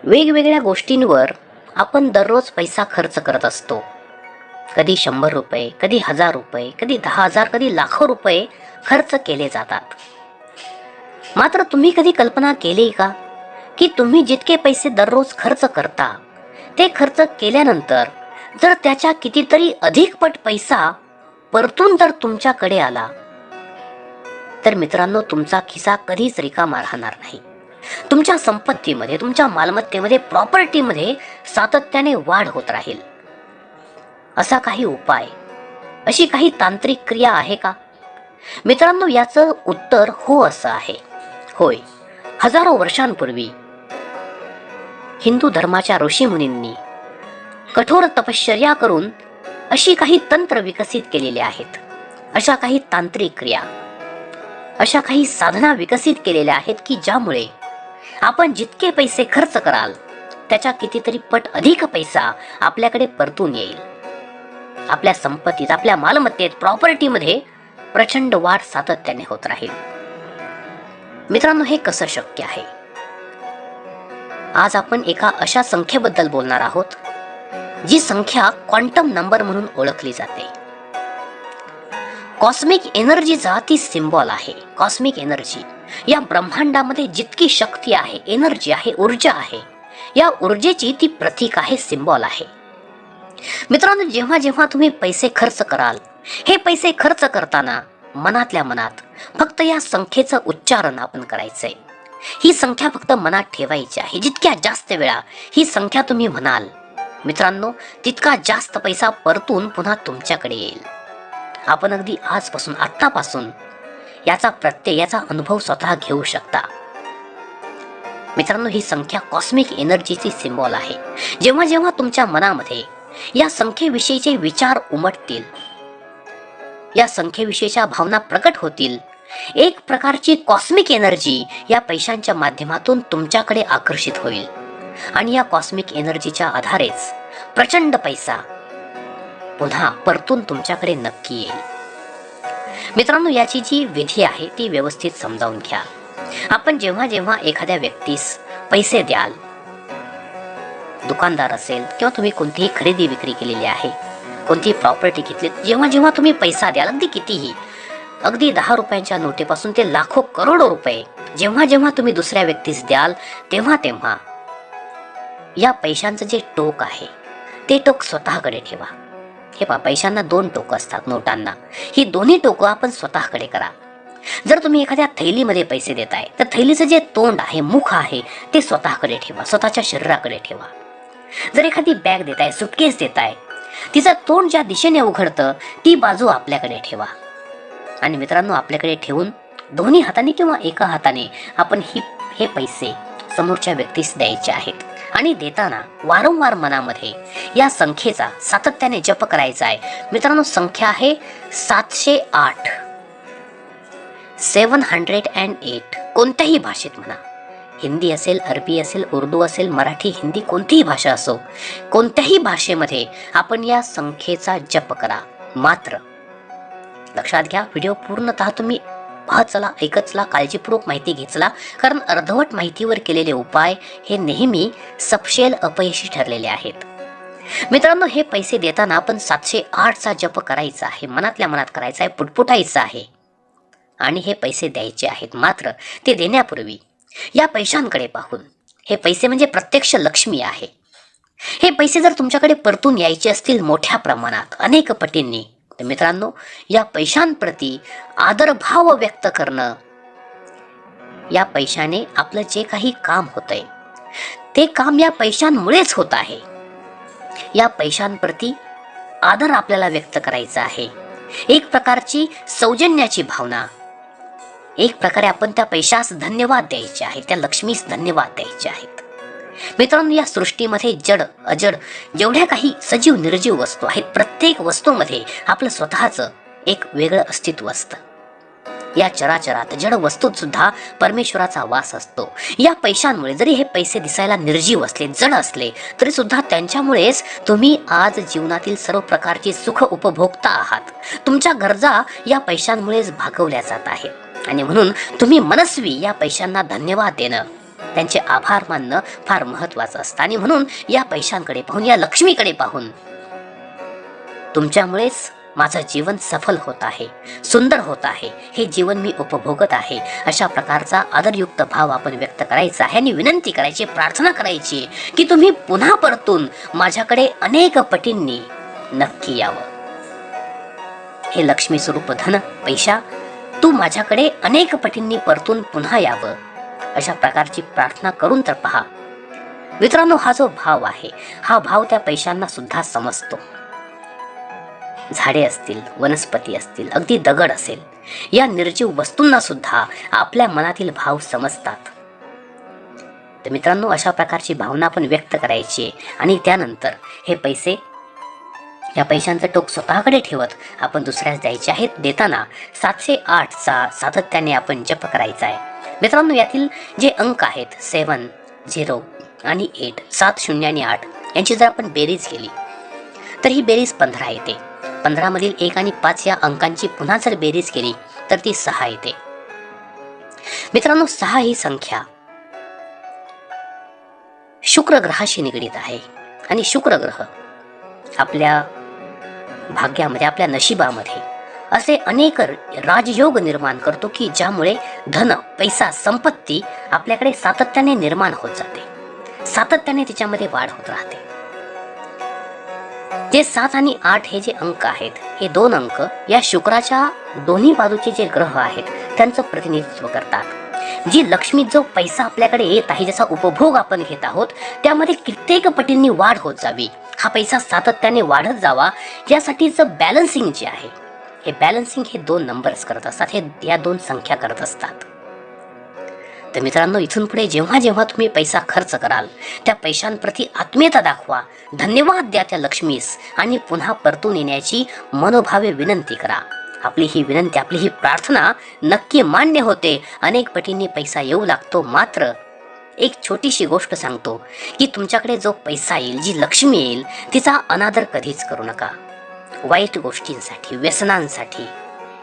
वेगवेगळ्या गोष्टींवर आपण दररोज पैसा खर्च करत असतो. कधी 100 रुपये, कधी 1000 रुपये, कधी 10,000, कधी लाखो रुपये खर्च केले जातात. मात्र तुम्ही कधी कल्पना केली का की तुम्ही जितके पैसे दररोज खर्च करता ते खर्च केल्यानंतर जर त्याच्या कितीतरी अधिक पट पैसा परतून जर तुमच्याकडे आला तर मित्रांनो, तुमचा खिसा कधीच रिकामा राहणार नाही. तुमच्या संपत्तीमध्ये, तुमच्या मालमत्तेमध्ये, प्रॉपर्टीमध्ये सातत्याने वाढ होत राहील. असा काही उपाय, अशी काही तांत्रिक क्रिया आहे का? मित्रांनो, याचं उत्तर हो असं आहे. होय, हजारो वर्षांपूर्वी हिंदू धर्माच्या ऋषीमुनींनी कठोर तपश्चर्या करून अशी काही तंत्र विकसित केलेले आहेत. अशा काही तांत्रिक क्रिया, अशा काही साधना विकसित केलेल्या आहेत की ज्यामुळे आपण जितके पैसे खर्च कराल त्याच्या कितीतरी पट अधिक पैसा आपल्याकडे परतून येईल. आपल्या संपत्तीत, आपल्या मालमत्तेत, प्रॉपर्टीमध्ये प्रचंड वाढ सातत्याने होत राहील. मित्रांनो, हे कसं शक्य आहे? आज आपण एका अशा संख्येबद्दल बोलणार आहोत जी संख्या क्वांटम नंबर म्हणून ओळखली जाते. कॉस्मिक एनर्जीचा ती सिम्बॉल आहे. कॉस्मिक एनर्जी, या ब्रह्मांडामध्ये जितकी शक्ती आहे, एनर्जी आहे, ऊर्जा आहे, या ऊर्जेची ती प्रतीक आहे, सिम्बॉल आहे. मित्रांनो, जेव्हा जेव्हा तुम्ही पैसे खर्च कराल, हे पैसे खर्च करताना मनातल्या मनात फक्त या संख्येचं उच्चारण आपण करायचंय. ही संख्या फक्त मनात ठेवायची आहे. जितक्या जास्त वेळा ही संख्या तुम्ही म्हणाल मित्रांनो, तितका जास्त पैसा परतून पुन्हा तुमच्याकडे येईल. आपण अगदी आजपासून, आत्तापासून याचा प्रत्यय, याचा अनुभव स्वतः घेऊ शकता. मित्रांनो, ही संख्या कॉस्मिक एनर्जीची सिम्बॉल आहे. जेव्हा जेव्हा तुमच्या मनामध्ये या संख्येविषयीचे विचार उमटतील, या संख्येविषयीच्या भावना प्रकट होतील, एक प्रकारची कॉस्मिक एनर्जी या पैशांच्या माध्यमातून तुमच्याकडे आकर्षित होईल आणि या कॉस्मिक एनर्जीच्या आधारेच प्रचंड पैसा पुन्हा परतून तुमच्याकडे नक्की येईल. मित्रांनो, याची जी विधी आहे ती व्यवस्थित समजावून घ्या. आपण जेव्हा जेव्हा एखाद्या व्यक्तीस पैसे द्याल, दुकानदार असेल किंवा तुम्ही कोणतीही खरेदी विक्री केलेली आहे, कोणतीही प्रॉपर्टी घेतली, जेव्हा जेव्हा तुम्ही पैसा द्याल, अगदी कितीही, अगदी 10 रुपयांच्या नोटेपासून ते लाखो करोडो रुपये जेव्हा जेव्हा तुम्ही दुसऱ्या व्यक्तीस द्याल, तेव्हा तेव्हा या पैशांचं जे टोक आहे ते टोक स्वतःकडे ठेवा. हे पहा, पैशांना 2 टोक असतात, नोटांना. ही दोन्ही टोकं आपण स्वतःकडे करा. जर तुम्ही एखाद्या थैलीमध्ये पैसे देताय तर थैलीचं जे तोंड आहे, मुख आहे, ते स्वतःकडे ठेवा, स्वतःच्या शरीराकडे ठेवा. जर एखादी बॅग देताय, सुटकेस देताय, तिचं तोंड ज्या दिशेने उघडतं ती बाजू आपल्याकडे ठेवा. आणि मित्रांनो, आपल्याकडे ठेवून दोन्ही हाताने किंवा एका हाताने आपण हे पैसे समोरच्या व्यक्तीस द्यायचे आहेत. आणि देताना वारंवार मनामध्ये या संख्येचा सातत्याने जप करायचा आहे. मित्रांनो, संख्या आहे 708, 708. कोणत्याही भाषेत म्हणा, हिंदी असेल, अरबी असेल, उर्दू असेल, मराठी, हिंदी, कोणतीही भाषा असो, कोणत्याही भाषेमध्ये आपण या संख्येचा जप करा. मात्र लक्षात घ्या, व्हिडिओ पूर्णतः तुम्ही पाहत चला, ऐकत चला, काळजीपूर्वक माहिती घेतला, कारण अर्धवट माहितीवर केलेले उपाय हे नेहमी सपशेल अपयशी ठरलेले आहेत. मित्रांनो, हे पैसे देताना आपण 708चा जप करायचा आहे, मनातल्या मनात करायचा आहे, पुटपुटायचं आहे आणि हे पैसे द्यायचे आहेत. मात्र ते देण्यापूर्वी या पैशांकडे पाहून, हे पैसे म्हणजे प्रत्यक्ष लक्ष्मी आहे, हे पैसे जर तुमच्याकडे परतून यायचे असतील मोठ्या प्रमाणात, अनेक पटींनी, तर मित्रांनो, या पैशांप्रती आदरभाव व्यक्त करणं, या पैशाने आपलं जे काही काम होतंय ते काम या पैशांमुळेच होत आहे. या पैशांप्रती आदर आपल्याला व्यक्त करायचा आहे. एक प्रकारची सौजन्याची भावना, एक प्रकारे आपण त्या पैशास धन्यवाद द्यायचे आहे, त्या लक्ष्मीस धन्यवाद द्यायचे आहेत. मित्रांनो, या सृष्टीमध्ये जड अजड जेवढ्या काही सजीव निर्जीव वस्तू आहेत, प्रत्येक वस्तूमध्ये आपलं स्वतःचं एक वेगळं अस्तित्व असतं. या चराचरात जड वस्तूत सुद्धा परमेश्वराचा वास असतो. या पैशांमुळे जरी हे पैसे दिसायला निर्जीव असले, जड असले, तरी सुद्धा त्यांच्यामुळेच तुम्ही आज जीवनातील सर्व प्रकारची सुख उपभोगता आहात. तुमच्या गरजा या पैशांमुळेच भागवल्या जात आहेत आणि म्हणून तुम्ही मनस्वी या पैशांना धन्यवाद देणं त्यांचे आभार मानणं फार महत्वाचं असतं. आणि म्हणून या पैशांकडे पाहून, या लक्ष्मीकडे पाहून, तुमच्यामुळेच माझं जीवन सफल होत आहे, सुंदर होत आहे, हे जीवन मी उपभोगत आहे, अशा प्रकारचा आदरयुक्त भाव आपण व्यक्त करायचा आहे. आणि विनंती करायची, प्रार्थना करायची की तुम्ही पुन्हा परतून माझ्याकडे अनेक पटींनी नक्की यावं. हे लक्ष्मी स्वरूप धन, पैसा, तू माझ्याकडे अनेक पटींनी परतून पुन्हा यावं, अशा प्रकारची प्रार्थना करून तर पहा. मित्रांनो, हा जो भाव आहे, हा भाव त्या पैशांना सुद्धा समजतो. झाडे असतील, वनस्पती असतील, अगदी दगड असेल, या निर्जीव वस्तूंना सुद्धा आपल्या मनातील भाव समजतात. तर मित्रांनो, अशा प्रकारची भावना आपण व्यक्त करायची आणि त्यानंतर हे पैसे, या पैशांचं टोक स्वतःकडे ठेवत आपण दुसऱ्यास द्यायचे आहेत. देताना 708चा सातत्याने आपण जप करायचा आहे. मित्रांनो, यातील जे अंक आहेत 7, 0 आणि 8, 7, 0 आणि 8 यांची जर आपण बेरीज केली तर ही बेरीज 15 येते. 15 मधील 1 आणि 5 या अंकांची पुन्हा जर बेरीज केली तर ती 6 येते. मित्रांनो, 6 ही संख्या शुक्र ग्रहाशी निगडीत आहे. आणि शुक्र ग्रह आपल्या भाग्यामध्ये, आपल्या नशिबामध्ये असे अनेक राजयोग निर्माण करतो की ज्यामुळे धन, पैसा, संपत्ती आपल्याकडे सातत्याने निर्माण होत जाते, सातत्याने तिच्यामध्ये वाढ होत राहते. जे 7 आणि 8 हे जे अंक आहेत, हे 2 अंक या शुक्राच्या दोन्ही बाजूचे जे ग्रह आहेत त्यांचं प्रतिनिधित्व करतात. जी लक्ष्मी, जो पैसा आपल्याकडे येत आहे, ज्याचा उपभोग आपण घेत आहोत, त्यामध्ये कित्येक पटींनी वाढ होत जावी, हा पैसा सातत्याने वाढत जावा, यासाठीचं बॅलन्सिंग जे आहे, हे बॅलन्सिंग हे 2 नंबर्स करत असतात, हे या 2 संख्या करत असतात. तर मित्रांनो, इथून पुढे जेव्हा जेव्हा तुम्ही पैसा खर्च कराल, त्या पैशांप्रती आत्मीयता दाखवा, धन्यवाद द्या त्या लक्ष्मीस आणि पुन्हा परतून येण्याची मनोभावे विनंती करा. आपली ही विनंती, आपली ही प्रार्थना नक्की मान्य होते, अनेक पटींनी पैसा येऊ लागतो. मात्र एक छोटीशी गोष्ट सांगतो की तुमच्याकडे जो पैसा येईल, जी लक्ष्मी येईल, तिचा अनादर कधीच करू नका. वाईट गोष्टींसाठी, व्यसनांसाठी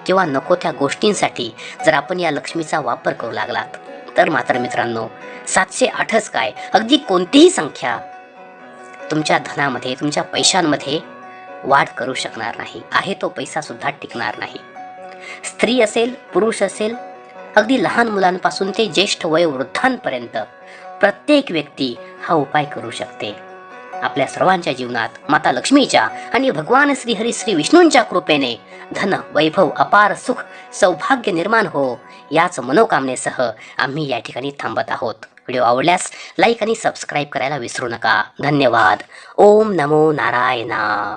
किंवा नको त्या गोष्टींसाठी जर आपण या लक्ष्मीचा वापर करू लागलात तर मात्र मित्रांनो, 708च काय, अगदी कोणतीही संख्या तुमच्या धनामध्ये, तुमच्या पैशांमध्ये वाढ करू शकणार नाही. आहे तो पैसा सुद्धा टिकणार नाही. स्त्री असेल, पुरुष असेल, अगदी लहान मुलांपासून ते ज्येष्ठ वयोवृद्धांपर्यंत प्रत्येक व्यक्ती हा उपाय करू शकते. आपल्या सर्वांच्या जीवनात माता लक्ष्मीच्या आणि भगवान श्रीहरी श्री विष्णूंच्या कृपेने धन, वैभव, अपार सुख, सौभाग्य निर्माण हो, याच मनोकामनेसह आम्ही या ठिकाणी थांबत आहोत. व्हिडिओ आवडल्यास लाईक आणि सबस्क्राईब करायला विसरू नका. धन्यवाद. ओम नमो नारायणा.